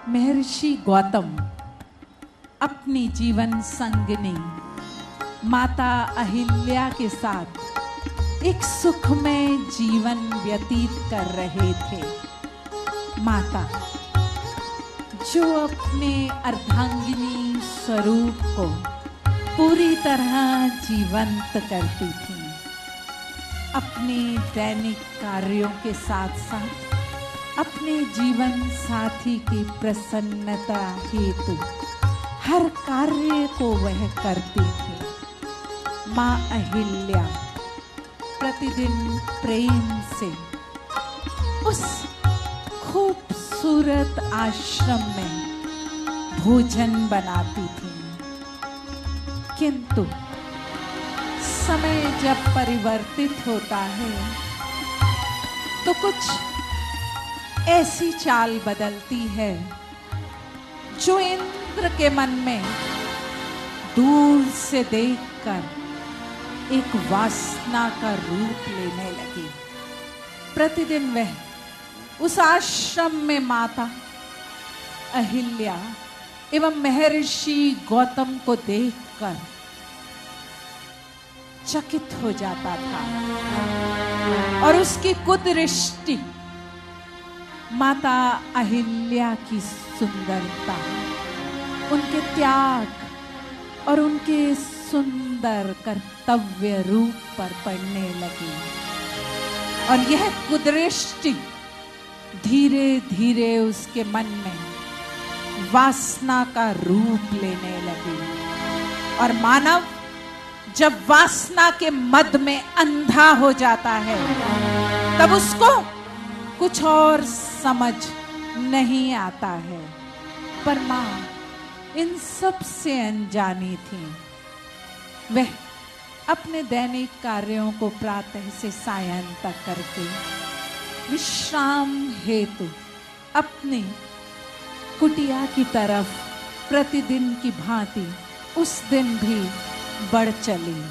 महर्षि गौतम अपनी जीवन संगिनी माता अहिल्या के साथ एक सुखमय जीवन व्यतीत कर रहे थे। माता जो अपने अर्धांगिनी स्वरूप को पूरी तरह जीवंत करती थी, अपने दैनिक कार्यों के साथ साथ अपने जीवन साथी की प्रसन्नता हेतु हर कार्य को वह करती थी। माँ अहिल्या प्रतिदिन प्रेम से उस खूबसूरत आश्रम में भोजन बनाती थी, किंतु समय जब परिवर्तित होता है तो कुछ ऐसी चाल बदलती है जो इंद्र के मन में दूर से देखकर एक वासना का रूप लेने लगी। प्रतिदिन वह उस आश्रम में माता अहिल्या एवं महर्षि गौतम को देखकर चकित हो जाता था और उसकी कुदृष्टि माता अहिल्या की सुंदरता, उनके त्याग और उनके सुंदर कर्तव्य रूप पर पड़ने लगी और यह कुदृष्टि धीरे धीरे उसके मन में वासना का रूप लेने लगी। और मानव जब वासना के मद में अंधा हो जाता है तब उसको कुछ और समझ नहीं आता है, पर माँ इन सब से अनजानी थी। वह अपने दैनिक कार्यों को प्रातः से सायं तक करके विश्राम हेतु अपनी कुटिया की तरफ प्रतिदिन की भांति उस दिन भी बढ़ चली।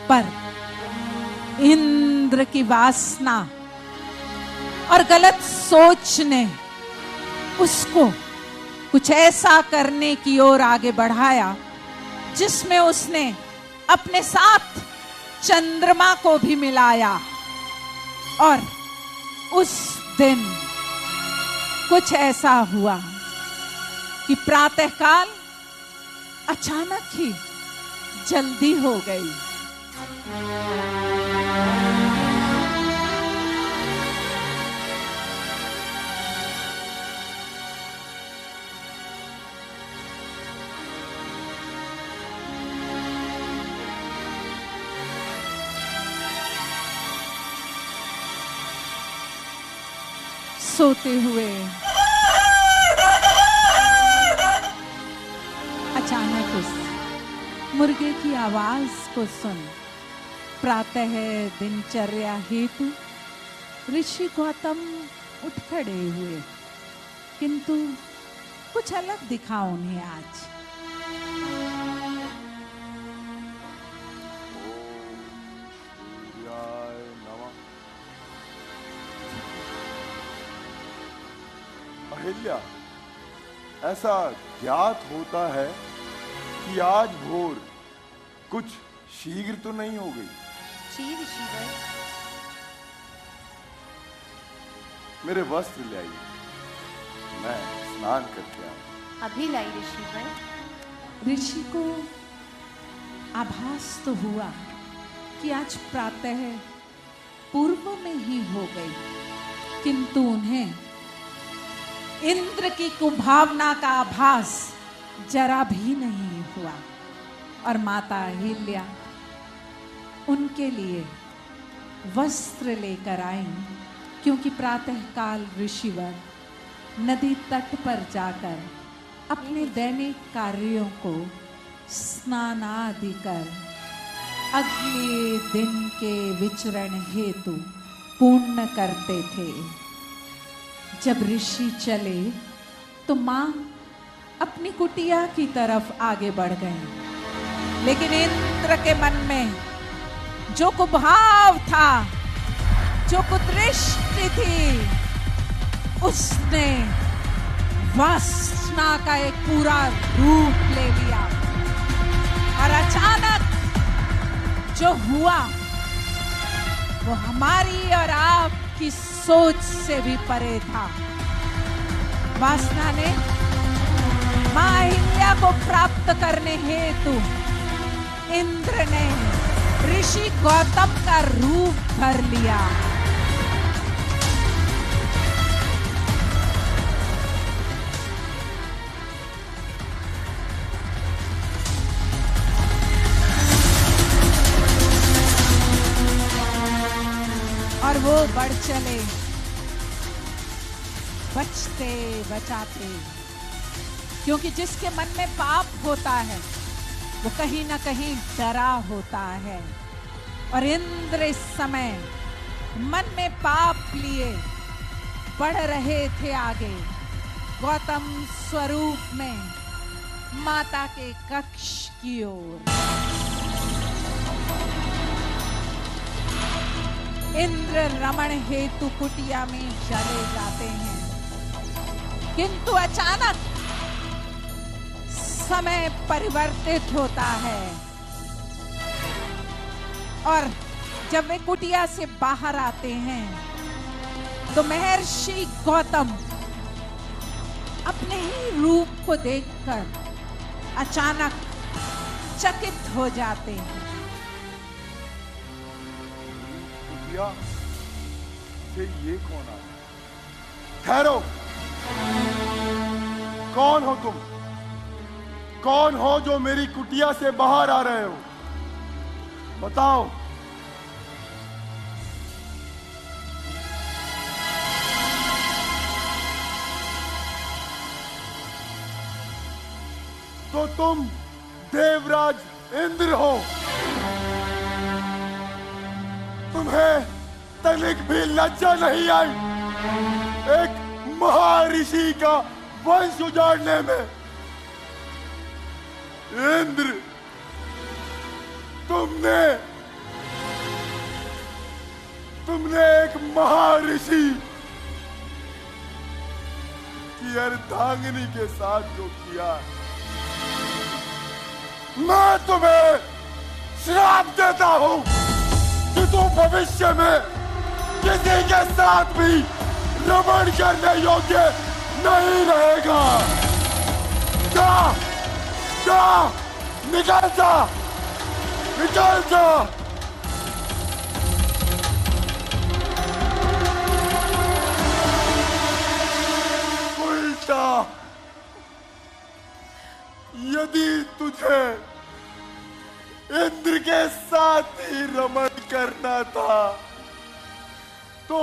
पर इंद्र की वासना और गलत सोच ने उसको कुछ ऐसा करने की ओर आगे बढ़ाया जिसमें उसने अपने साथ चंद्रमा को भी मिलाया। और उस दिन कुछ ऐसा हुआ कि प्रातःकाल अचानक ही जल्दी हो गई। सोते हुए अचानक उस मुर्गे की आवाज को सुन प्रातः दिनचर्या हेतु ऋषि गौतम उठ खड़े हुए, किंतु कुछ अलग दिखा उन्हें आज। अहिल्या, ऐसा ज्ञात होता है कि आज भोर कुछ शीघ्र तो नहीं हो गई? जी ऋषिवर। मेरे वस्त्र ले आइए, मैं स्नान करके आऊं। अभी लाई ऋषिवर। ऋषि को आभास तो हुआ कि आज प्रातः पूर्व में ही हो गई, किंतु उन्हें इंद्र की कुभावना का आभास जरा भी नहीं हुआ। और माता अहिल्या उनके लिए वस्त्र लेकर आई, क्योंकि प्रातःकाल ऋषिवर नदी तट पर जाकर अपने दैनिक कार्यों को स्नान आदि कर अगले दिन के विचरण हेतु पूर्ण करते थे। जब ऋषि चले तो मां अपनी कुटिया की तरफ आगे बढ़ गए, लेकिन इंद्र के मन में जो कुभाव था, जो कुदृष्टि थी, उसने वासना का एक पूरा रूप ले लिया और अचानक जो हुआ वो हमारी और आपकी सोच से भी परे था। वासना ने मां अहिल्या को प्राप्त करने हेतु इंद्र ने ऋषि गौतम का रूप धर लिया। और वो बढ़ चले, बचते बचाते, क्योंकि जिसके मन में पाप होता है वो कहीं ना कहीं डरा होता है। और इंद्र इस समय मन में पाप लिए बढ़ रहे थे आगे, गौतम स्वरूप में माता के कक्ष की ओर। इंद्र रमण हेतु कुटिया में चले जाते हैं, किंतु अचानक समय परिवर्तित होता है और जब वे कुटिया से बाहर आते हैं तो महर्षि गौतम अपने ही रूप को देखकर अचानक चकित हो जाते हैं। कुटिया से ये कौन आ? ठहरो, कौन हो तुम? कौन हो जो मेरी कुटिया से बाहर आ रहे हो? बताओ। तो तुम देवराज इंद्र हो। तुम्हें तनिक भी लज्जा नहीं आई एक महर्षि का वंश उजाड़ने में? इंद्र, तुमने एक महर्षि की अर्धांगिनी के साथ जो किया, मैं तुम्हें श्राप देता हूं कि तुम भविष्य में किसी के साथ भी रमण करने योग्य नहीं रहेगा। जा, जा, निकल जा, निकल जा। उल्टा, यदि तुझे इंद्र के साथ ही रमण करना था तो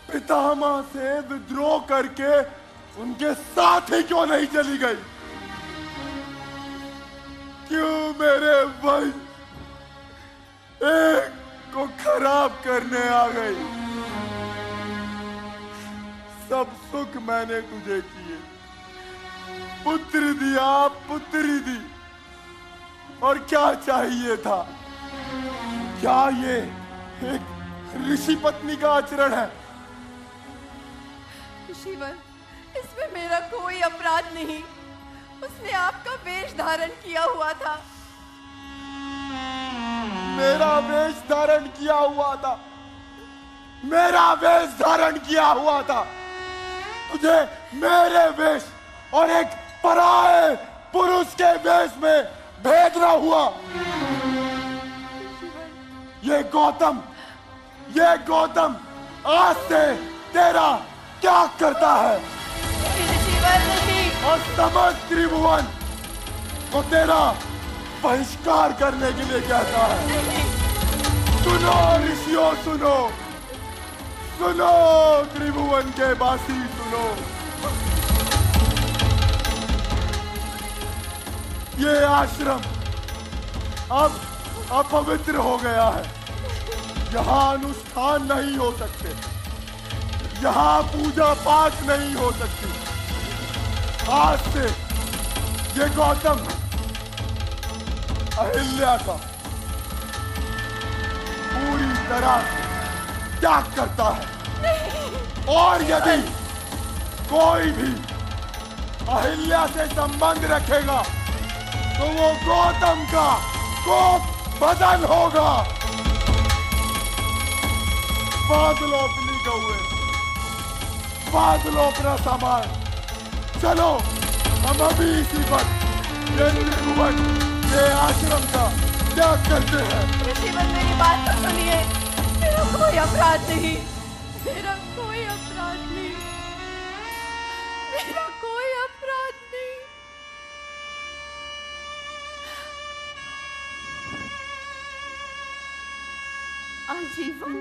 पितामह से विद्रोह करके उनके साथ ही क्यों नहीं चली गई? क्यों मेरे भाई एक को खराब करने आ गई? सब सुख मैंने तुझे किए, पुत्र दिया, पुत्री दी, और क्या चाहिए था? क्या ये एक ऋषि पत्नी का आचरण है? ऋषिवर, इसमें मेरा कोई अपराध नहीं। उसने आपका वेश धारण किया हुआ था। मेरा वेश धारण किया हुआ था? मेरा वेश धारण किया हुआ था? तुझे मेरे वेश और एक पराये पुरुष के वेश में भेद ना हुआ? ये गौतम आज से तेरा क्या करता है? और समस्त त्रिभुवन को तेरा बहिष्कार करने के लिए कहता है। सुनो ऋषियों, सुनो, सुनो त्रिभुवन के वासी, सुनो। ये आश्रम अब अपवित्र हो गया है। यहाँ अनुष्ठान नहीं हो सकते, यहाँ पूजा पाठ नहीं हो सकती। आज से ये गौतम अहिल्या का पूरी तरह त्याग करता है। और यदि कोई भी अहिल्या से संबंध रखेगा तो वो गौतम का कोप बदन होगा। बादलो अपनी गौए, बादलो अपना सामान। चलो हम अभी इसी वक्त ये आश्रम का त्याग करते हैं। ऋषिवर मेरी बात तो सुनिए, मेरा कोई अपराध नहीं, मेरा कोई अपराध नहीं, मेरा कोई अपराध नहीं। आजीवन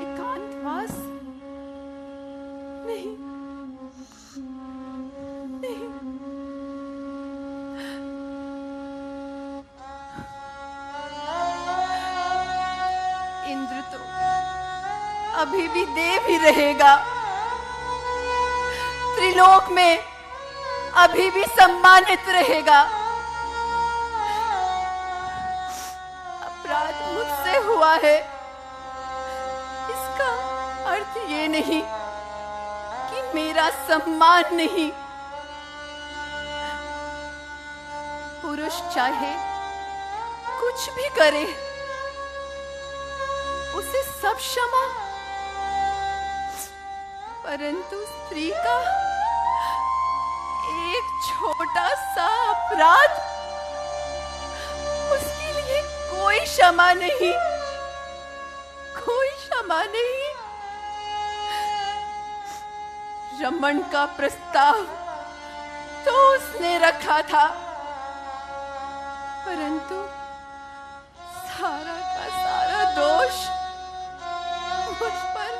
एकांतवास नहीं, नहीं। इंद्र तो अभी भी देव ही रहेगा, त्रिलोक में अभी भी सम्मानित रहेगा। अपराध मुझसे हुआ है, इसका अर्थ ये नहीं कि मेरा सम्मान नहीं। पुरुष चाहे कुछ भी करे, उसे सब क्षमा, परंतु स्त्री का एक छोटा सा अपराध, उसके लिए कोई क्षमा नहीं, कोई क्षमा नहीं। रमण का प्रस्ताव तो उसने रखा था, परंतु सारा का सारा दोष मुझ पर।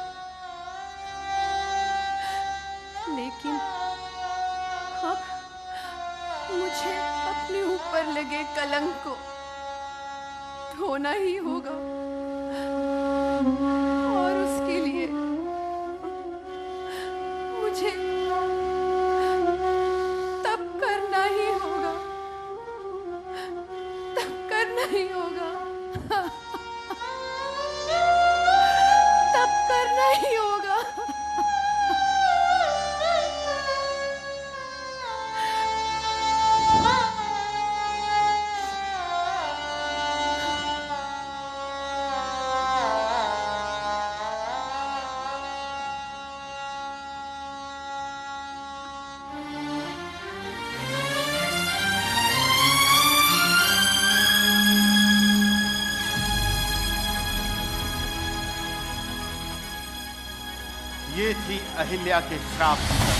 लेकिन अब मुझे अपने ऊपर लगे कलंक को धोना ही होगा, और उसके लिए मुझे तप करना ही होगा, तप करना ही होगा, तप करना ही होगा। ये थी अहिल्या के श्राप।